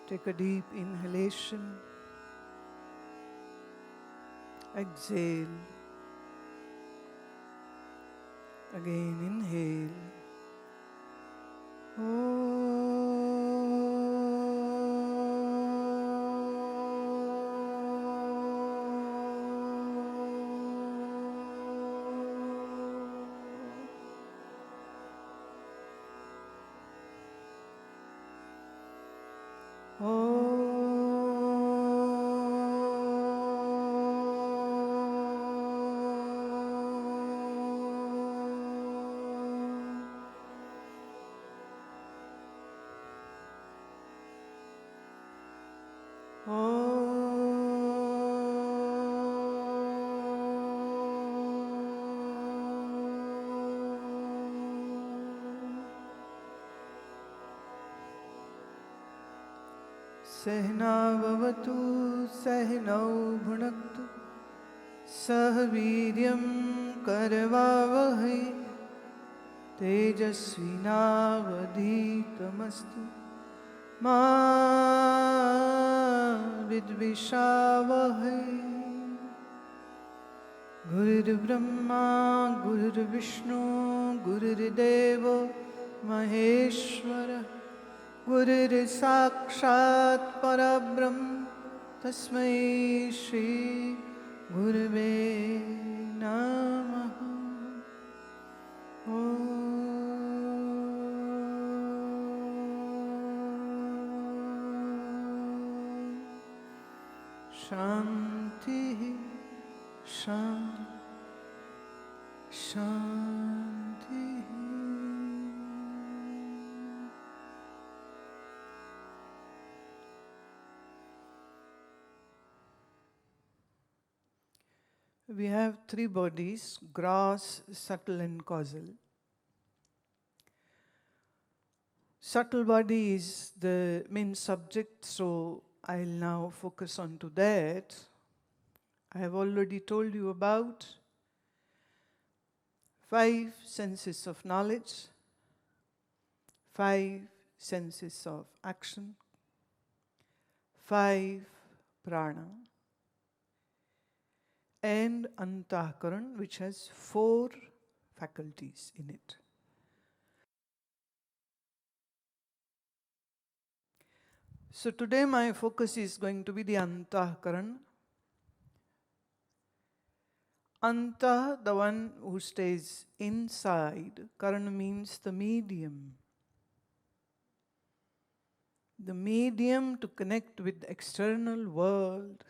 Take a deep inhalation. Exhale. Again inhale. सहनाववतु सहनौ भुनक्तु सह वीर्यं करवावहै तेजस्विनावधीतमस्तु मा विद्विषावहै। गुरुर्ब्रह्मा गुरुर्विष्णु गुरुर्देवो महेश्वरः गुरुर्साक्षात् परब्रह्म तस्मै श्री गुरुवे नमः। शांति शांति। We have three bodies: gross, subtle and causal. Subtle body is the main subject, so I'll now focus on to that. I have already told you about 5 senses of knowledge, 5 senses of action, 5 prana, and antahkaran, which has 4 faculties in it. So today my focus is going to be the antahkaran. Anta, the one who stays inside. Karan means the medium. The medium to connect with the external world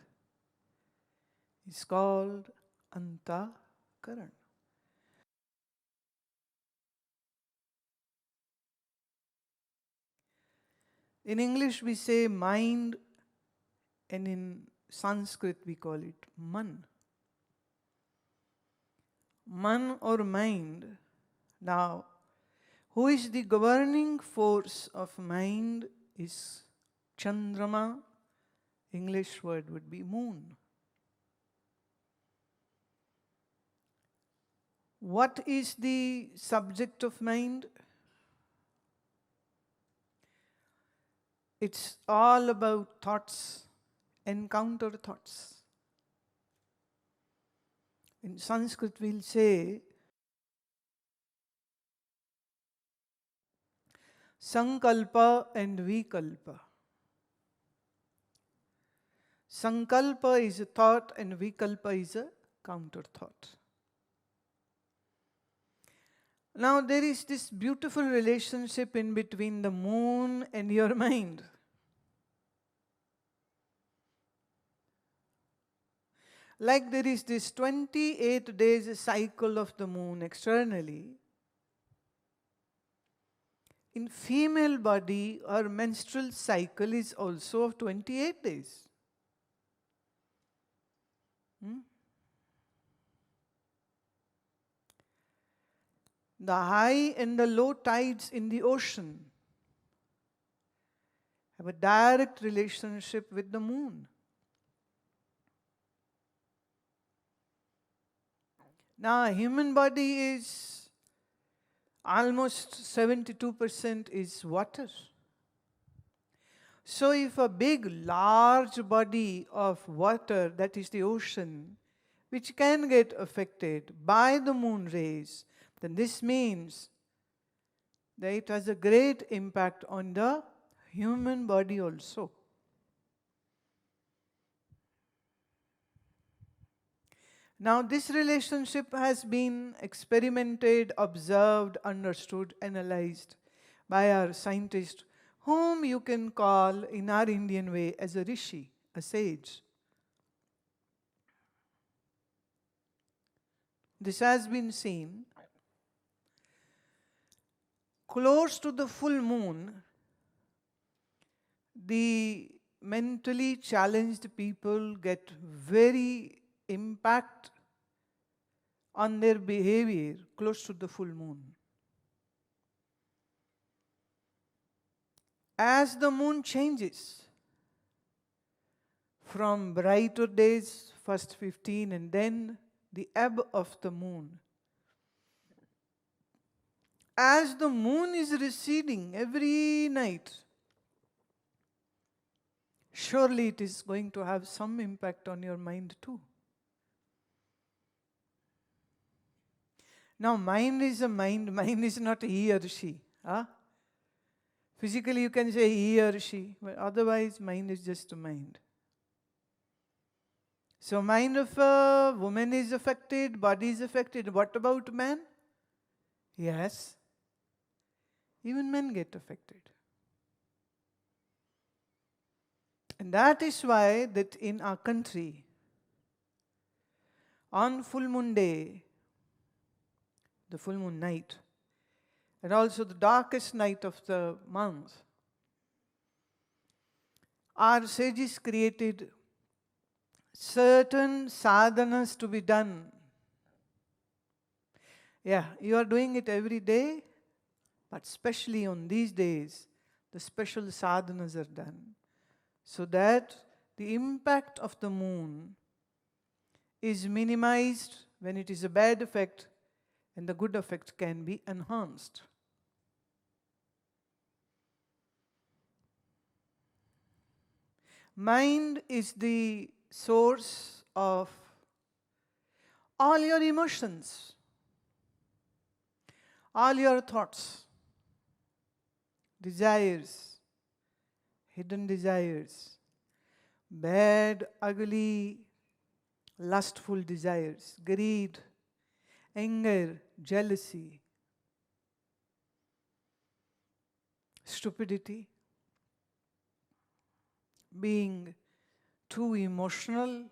is called antahkaran. In English we say mind, and in Sanskrit we call it man. Man or mind. Now, who is the governing force of mind is Chandrama. English word would be moon. What is the subject of mind? It's all about thoughts and counter thoughts. In Sanskrit we'll say Sankalpa and Vikalpa. Sankalpa is a thought and Vikalpa is a counter thought. Now there is this beautiful relationship in between the moon and your mind. Like there is this 28 days cycle of the moon externally. In female body, her menstrual cycle is also of 28 days. The high and the low tides in the ocean have a direct relationship with the moon. Now, a human body is almost 72% is water. So if a big, large body of water, that is the ocean, which can get affected by the moon rays, then this means that it has a great impact on the human body also. Now, this relationship has been experimented, observed, understood, analyzed by our scientists, whom you can call in our Indian way as a Rishi, a sage. This has been seen. Close to the full moon, the mentally challenged people get very impact on their behavior close to the full moon. As the moon changes from brighter days, first 15, and then the ebb of the moon, as the moon is receding every night, surely it is going to have some impact on your mind too. Now, mind is a mind is not he or she. Huh? Physically, you can say he or she, but otherwise, mind is just a mind. So, mind of a woman is affected, body is affected. What about man? Yes, even men get affected. And that is why that in our country, on full moon day, the full moon night, and also the darkest night of the month, our sages created certain sadhanas to be done. Yeah, you are doing it every day, but especially on these days, the special sadhanas are done, so that the impact of the moon is minimized when it is a bad effect, and the good effect can be enhanced. Mind is the source of all your emotions, all your thoughts, desires, hidden desires, bad, ugly, lustful desires, greed, anger, jealousy, stupidity, being too emotional,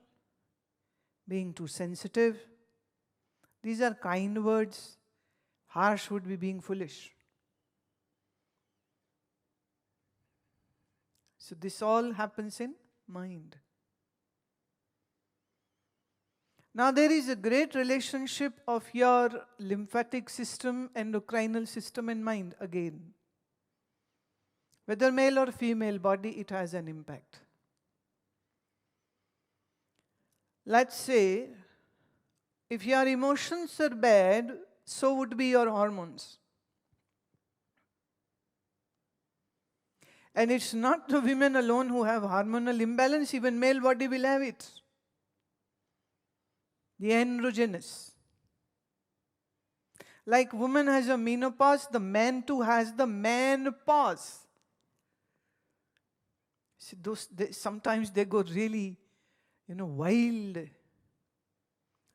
being too sensitive. These are kind words. Harsh would be being foolish. So this all happens in mind. Now there is a great relationship of your lymphatic system, endocrinal system and mind again. Whether male or female body, it has an impact. Let's say, if your emotions are bad, so would be your hormones. And it's not the women alone who have hormonal imbalance, even male body will have it. The androgynous. Like woman has a menopause, the man too has the menopause. See, sometimes they go really, wild.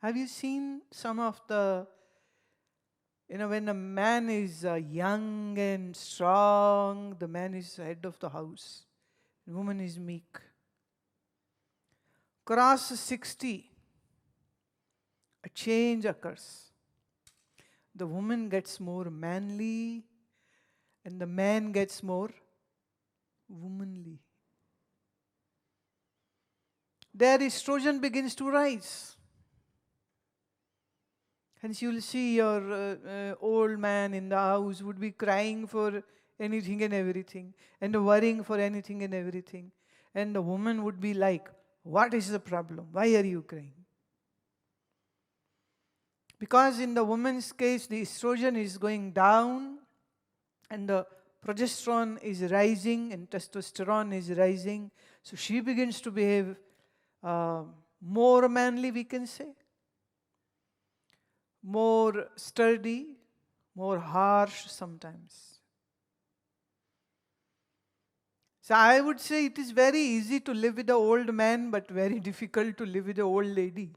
Have you seen some of the, when a man is young and strong, the man is head of the house, the woman is meek. Cross 60, a change occurs. The woman gets more manly and the man gets more womanly. Their estrogen begins to rise. Hence you will see your old man in the house would be crying for anything and everything, and worrying for anything and everything. And the woman would be like, what is the problem? Why are you crying? Because in the woman's case, the estrogen is going down and the progesterone is rising and testosterone is rising. So she begins to behave more manly, we can say, more sturdy, more harsh sometimes. So I would say it is very easy to live with an old man, but very difficult to live with an old lady.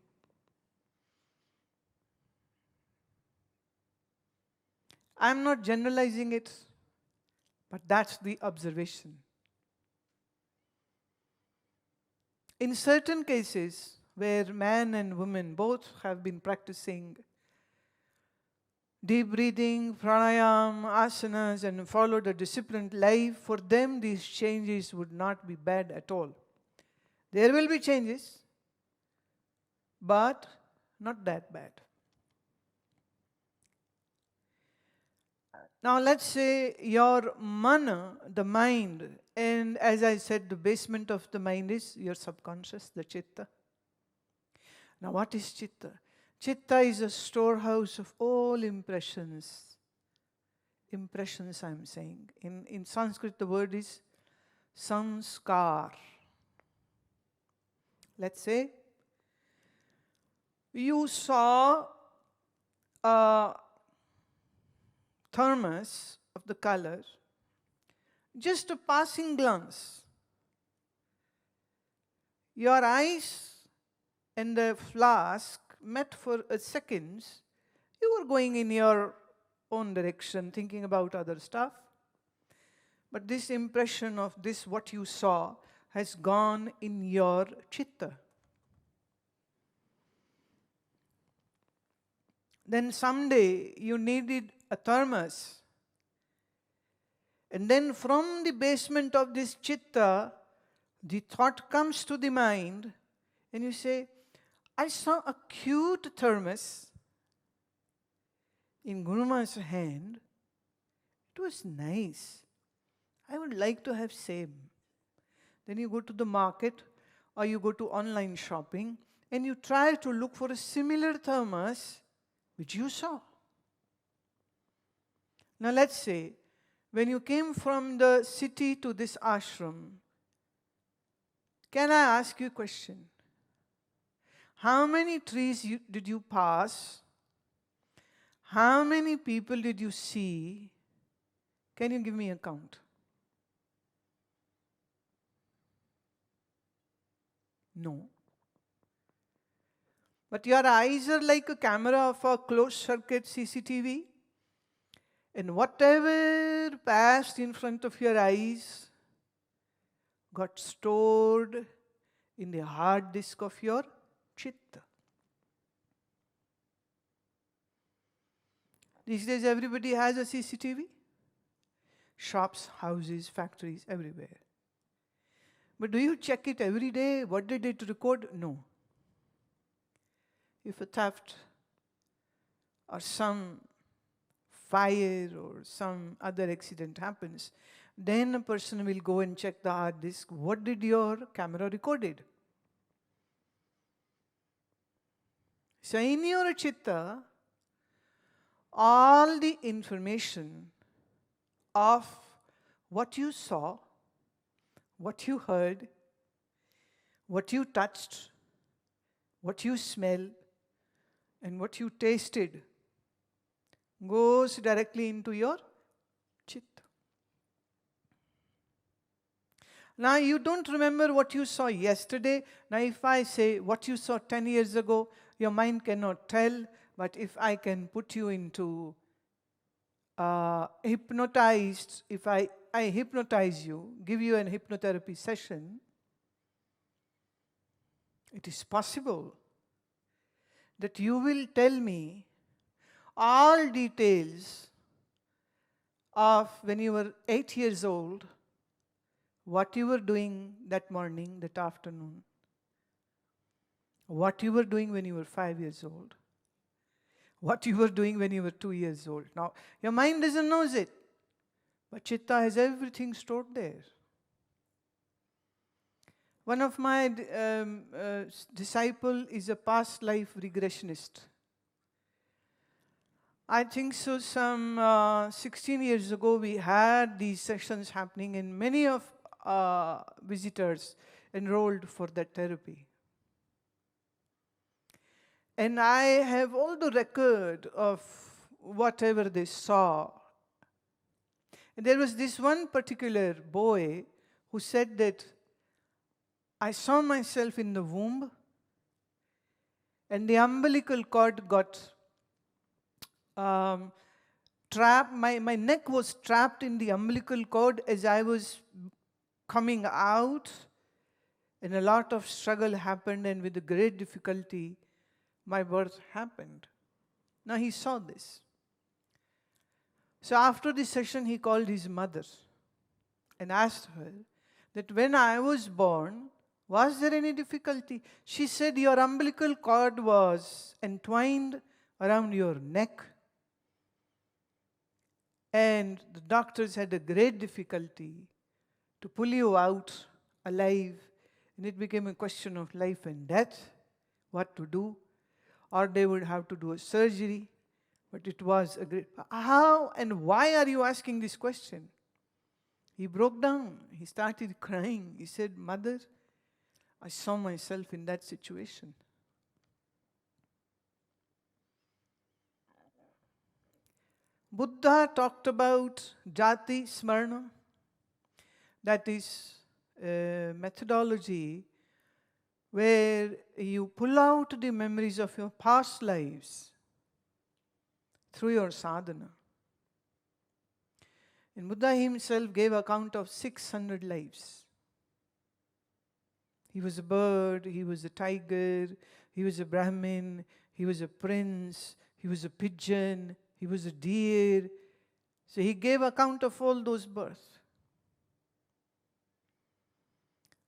I'm not generalizing it, but that's the observation. In certain cases where man and woman both have been practicing deep breathing, pranayam, asanas, and followed a disciplined life, for them these changes would not be bad at all. There will be changes, but not that bad. Now let's say your mana, the mind, and as I said, the basement of the mind is your subconscious, the chitta. Now what is chitta? Chitta is a storehouse of all impressions. Impressions, I'm saying. In Sanskrit, the word is sanskar. Let's say you saw a thermos of the color, just a passing glance. Your eyes and the flask met for a second. You were going in your own direction, thinking about other stuff. But this impression of this, what you saw, has gone in your chitta. Then someday you needed a thermos. And then from the basement of this chitta, the thought comes to the mind, and you say, I saw a cute thermos in Gurumaa's hand. It was nice. I would like to have same. Then you go to the market or you go to online shopping and you try to look for a similar thermos which you saw. Now let's say, when you came from the city to this ashram, can I ask you a question? How many trees did you pass? How many people did you see? Can you give me a count? No. But your eyes are like a camera of a closed circuit CCTV. And whatever passed in front of your eyes got stored in the hard disk of your chitta. These days everybody has a CCTV. Shops, houses, factories, everywhere. But do you check it every day? What did it record? No. If a theft or some fire or some other accident happens, then a person will go and check the hard disk. What did your camera recorded? So in your chitta, all the information of what you saw, what you heard, what you touched, what you smelled, and what you tasted goes directly into your chitta. Now you don't remember what you saw yesterday. Now if I say what you saw 10 years ago, your mind cannot tell. But if I can put you into hypnotized, if I hypnotize you, give you an hypnotherapy session, it is possible that you will tell me all details of when you were 8 years old, what you were doing that morning, that afternoon, what you were doing when you were 5 years old, what you were doing when you were 2 years old. Now, your mind doesn't know it, but chitta has everything stored there. One of my disciple is a past life regressionist. I think so. Some 16 years ago, we had these sessions happening, and many of visitors enrolled for that therapy. And I have all the record of whatever they saw. And there was this one particular boy who said that I saw myself in the womb, and the umbilical cord got trapped. My neck was trapped in the umbilical cord as I was coming out, and a lot of struggle happened, and with great difficulty, my birth happened. Now he saw this. So after the session, he called his mother and asked her that when I was born, was there any difficulty? She said, your umbilical cord was entwined around your neck, and the doctors had a great difficulty to pull you out alive, and it became a question of life and death, what to do, or they would have to do a surgery. But it was a great... How and why are you asking this question? He broke down. He started crying. He said, Mother, I saw myself in that situation. Buddha talked about jati smarna. That is a methodology where you pull out the memories of your past lives through your sadhana. And Buddha himself gave account of 600 lives. He was a bird, he was a tiger, he was a Brahmin, he was a prince, he was a pigeon, he was a deer. So he gave account of all those births.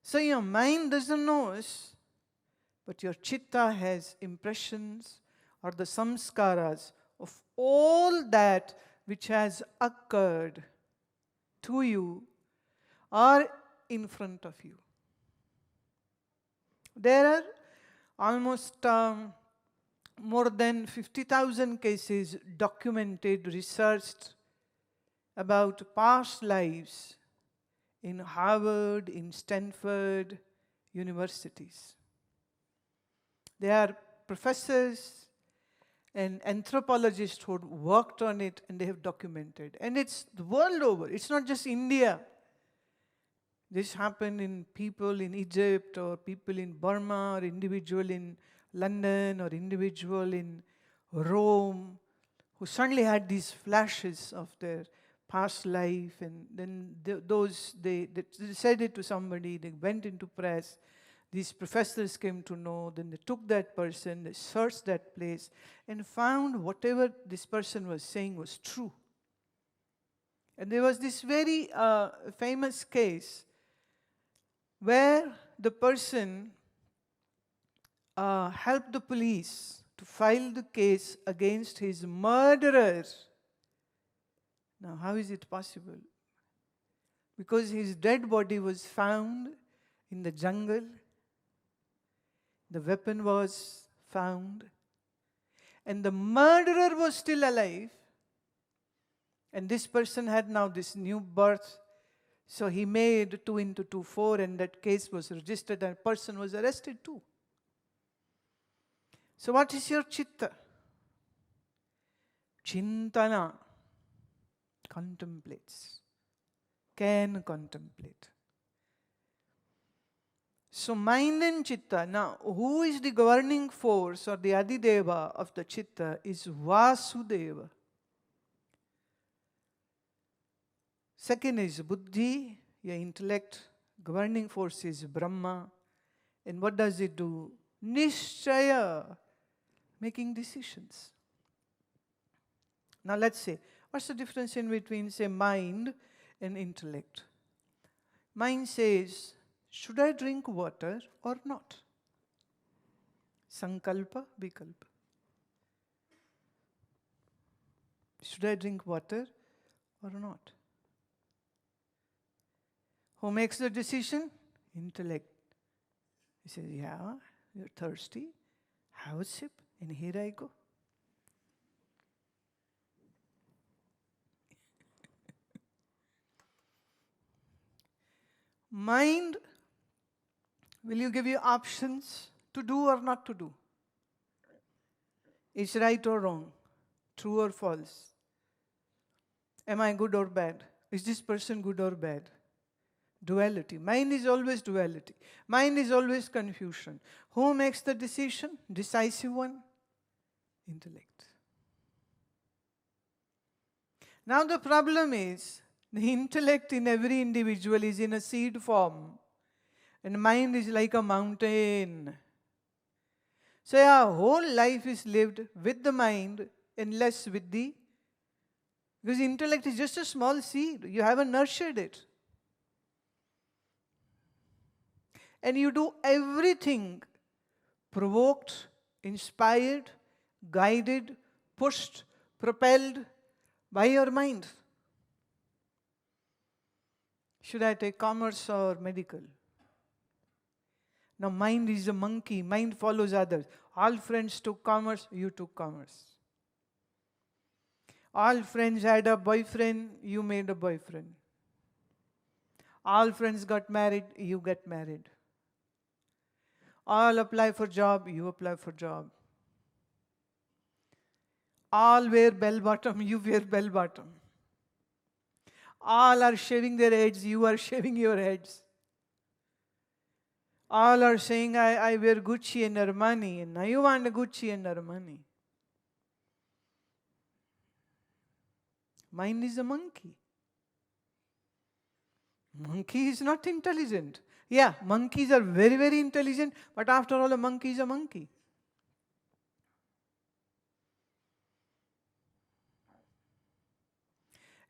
So your mind doesn't know us, but your chitta has impressions or the samskaras of all that which has occurred to you or in front of you. There are almost more than 50,000 cases documented, researched about past lives in Harvard, in Stanford universities. There are professors and anthropologists who worked on it, and they have documented. And it's the world over. It's not just India. This happened in people in Egypt, or people in Burma, or individual in London, or individual in Rome, who suddenly had these flashes of their past life, and then they said it to somebody, they went into press, these professors came to know, then they took that person, they searched that place, and found whatever this person was saying was true. And there was this very famous case where the person helped the police to file the case against his murderer. Now, how is it possible? Because his dead body was found in the jungle, the weapon was found, and the murderer was still alive, and this person had now this new birth. So he made 2 into 2, 4, and that case was registered, and a person was arrested too. So what is your chitta? Chintana contemplates, can contemplate. So mind and chitta. Now, who is the governing force or the Adideva of the chitta is Vasudeva. Second is buddhi, your intellect. Governing force is Brahma. And what does it do? Nishchaya, making decisions. Now let's say, what's the difference in between, say, mind and intellect? Mind says, should I drink water or not? Sankalpa, vikalpa. Should I drink water or not? Who makes the decision? Intellect. He says, yeah, you're thirsty. Have a sip, and here I go. Mind will you give you options to do or not to do. Is right or wrong, true or false. Am I good or bad? Is this person good or bad? Duality. Mind is always duality. Mind is always confusion. Who makes the decision? Decisive one? Intellect. Now the problem is, the intellect in every individual is in a seed form. And mind is like a mountain. So our whole life is lived with the mind and less with the... Because intellect is just a small seed. You haven't nurtured it. And you do everything provoked, inspired, guided, pushed, propelled by your mind. Should I take commerce or medical? Now mind is a monkey. Mind follows others. All friends took commerce, you took commerce. All friends had a boyfriend, you made a boyfriend. All friends got married, you get married. All apply for job, you apply for job. All wear bell bottom, you wear bell bottom. All are shaving their heads, you are shaving your heads. All are saying, I wear Gucci and Armani, and now you want a Gucci and Armani. Mind is a monkey. Monkey is not intelligent. Yeah, monkeys are very, very intelligent, but after all, a monkey is a monkey.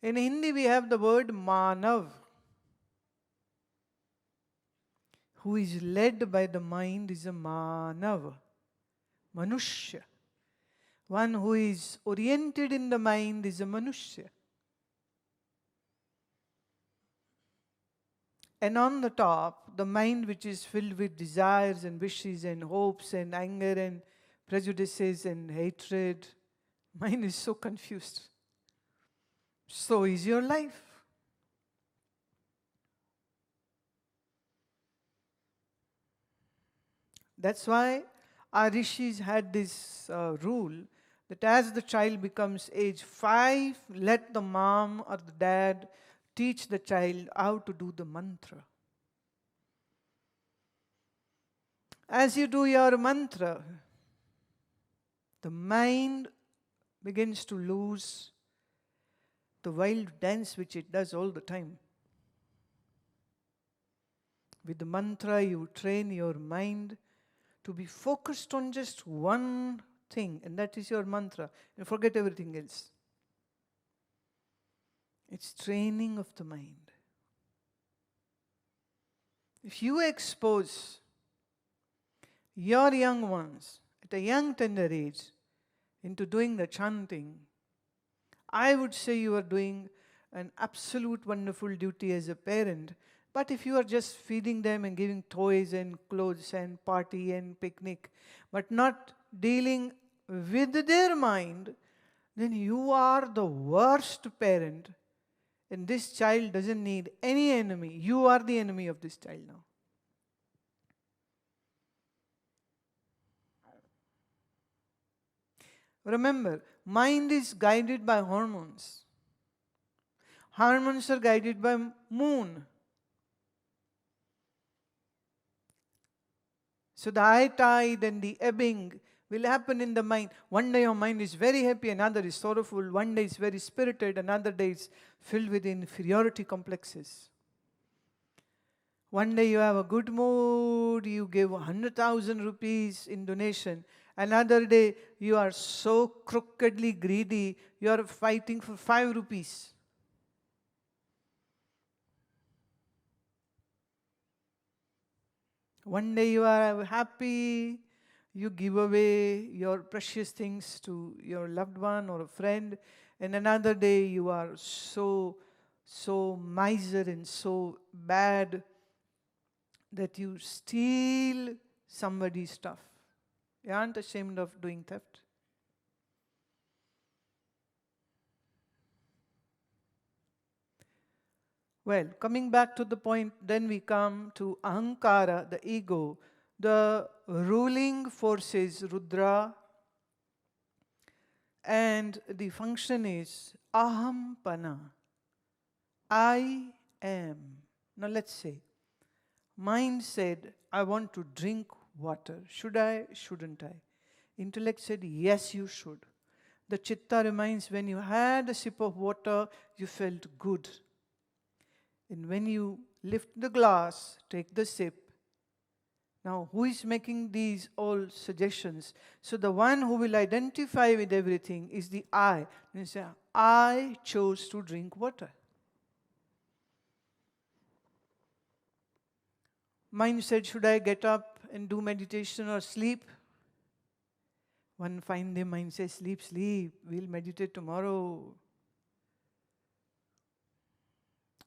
In Hindi, we have the word Manav. Who is led by the mind is a Manav, Manushya. One who is oriented in the mind is a Manushya. And on the top, the mind which is filled with desires and wishes and hopes and anger and prejudices and hatred, mind is so confused. So is your life. That's why our rishis had this rule that as the child becomes age 5, let the mom or the dad teach the child how to do the mantra. As you do your mantra, the mind begins to lose the wild dance which it does all the time. With the mantra, you train your mind to be focused on just one thing, and that is your mantra, and forget everything else. It's training of the mind. If you expose your young ones at a young tender age into doing the chanting, I would say you are doing an absolute wonderful duty as a parent. But if you are just feeding them and giving toys and clothes and party and picnic, but not dealing with their mind, then you are the worst parent. And this child doesn't need any enemy. You are the enemy of this child now. Remember, mind is guided by hormones. Hormones are guided by moon. So the high tide and the ebbing will happen in the mind. One day your mind is very happy, another is sorrowful. One day is very spirited, another day is filled with inferiority complexes. One day you have a good mood, you give 100,000 rupees in donation. Another day you are so crookedly greedy, you are fighting for 5 rupees. One day you are happy, you give away your precious things to your loved one or a friend, and another day you are so miser and so bad that you steal somebody's stuff. You aren't ashamed of doing theft. Well, coming back to the point, then we come to ahankara, the ego. The ruling force is Rudra, and the function is ahampana. I am. Now let's say, mind said, I want to drink water. Should I? Shouldn't I? Intellect said, yes, you should. The chitta reminds, when you had a sip of water, you felt good. And when you lift the glass, take the sip. Now, who is making these all suggestions? So the one who will identify with everything is the I. And you say, I chose to drink water. Mind said, should I get up and do meditation or sleep? One fine day, mind says, sleep, sleep. We'll meditate tomorrow.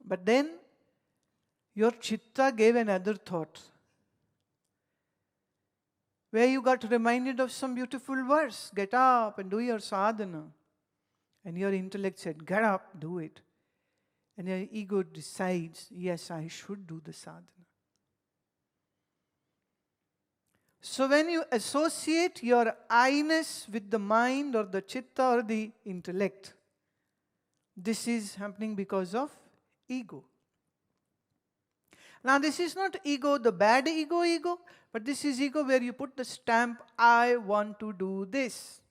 But then, your chitta gave another thought, where you got reminded of some beautiful verse. Get up and do your sadhana. And your intellect said, get up, do it. And your ego decides, yes, I should do the sadhana. So when you associate your I-ness with the mind or the chitta or the intellect, this is happening because of ego. Now this is not ego, the bad ego, but this is ego where you put the stamp, I want to do this.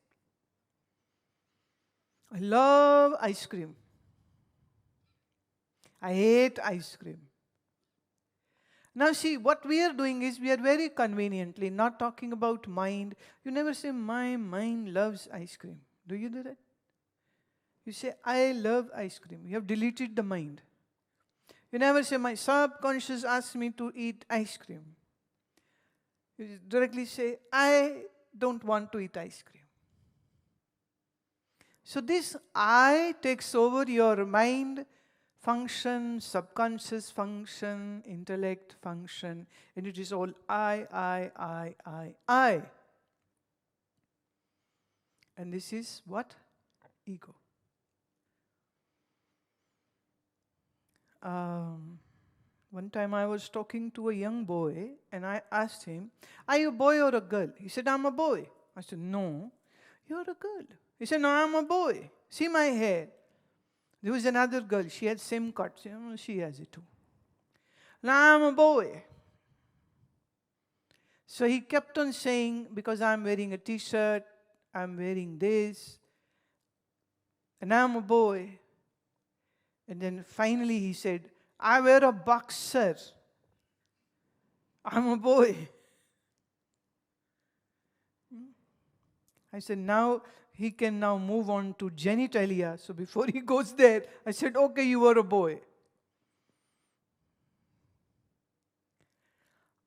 I love ice cream. I hate ice cream. Now see, what we are doing is, we are very conveniently not talking about mind. You never say, my mind loves ice cream. Do you do that? You say, I love ice cream. You have deleted the mind. You never say, my subconscious asks me to eat ice cream. You directly say, I don't want to eat ice cream. So this I takes over your mind function, subconscious function, intellect function, and it is all I. And this is what? Ego. One time I was talking to a young boy and I asked him, are you a boy or a girl? He said, I'm a boy. I said, no, you're a girl. He said, no, I'm a boy. See my hair. There was another girl, she had same cut. She has it too. Now I'm a boy. So he kept on saying, because I'm wearing a t-shirt, I'm wearing this, and I'm a boy. And then finally he said, I wear a boxer. I'm a boy. I said, now he can now move on to genitalia. So before he goes there, I said, okay, you are a boy.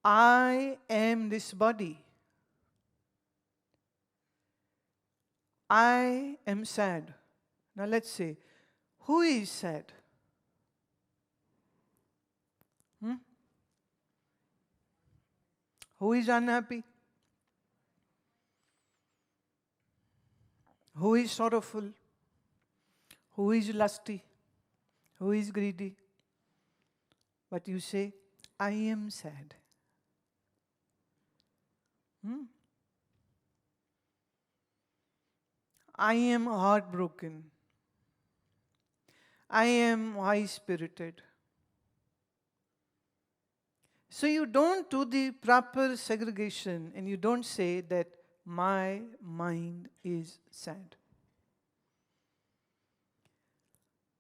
I am this body. I am sad. Now let's say, who is sad? Who is unhappy? Who is sorrowful? Who is lusty? Who is greedy? But you say, I am sad. I am heartbroken. I am high-spirited. So you don't do the proper segregation and you don't say that my mind is sad.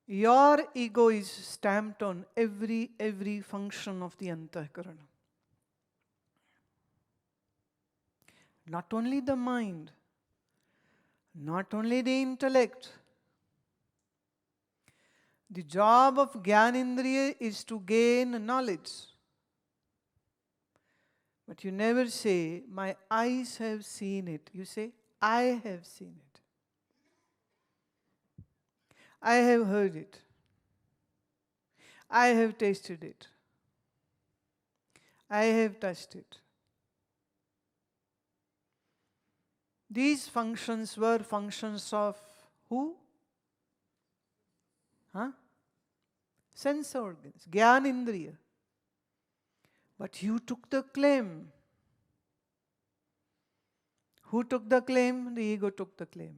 Your ego is stamped on every function of the Antakarana. Not only the mind, not only the intellect. The job of Gyanendriya is to gain knowledge. But you never say, my eyes have seen it. You say, I have seen it. I have heard it. I have tasted it. I have touched it. These functions were functions of who? sense organs, Gyanindriya. But you took the claim. Who took the claim? The ego took the claim.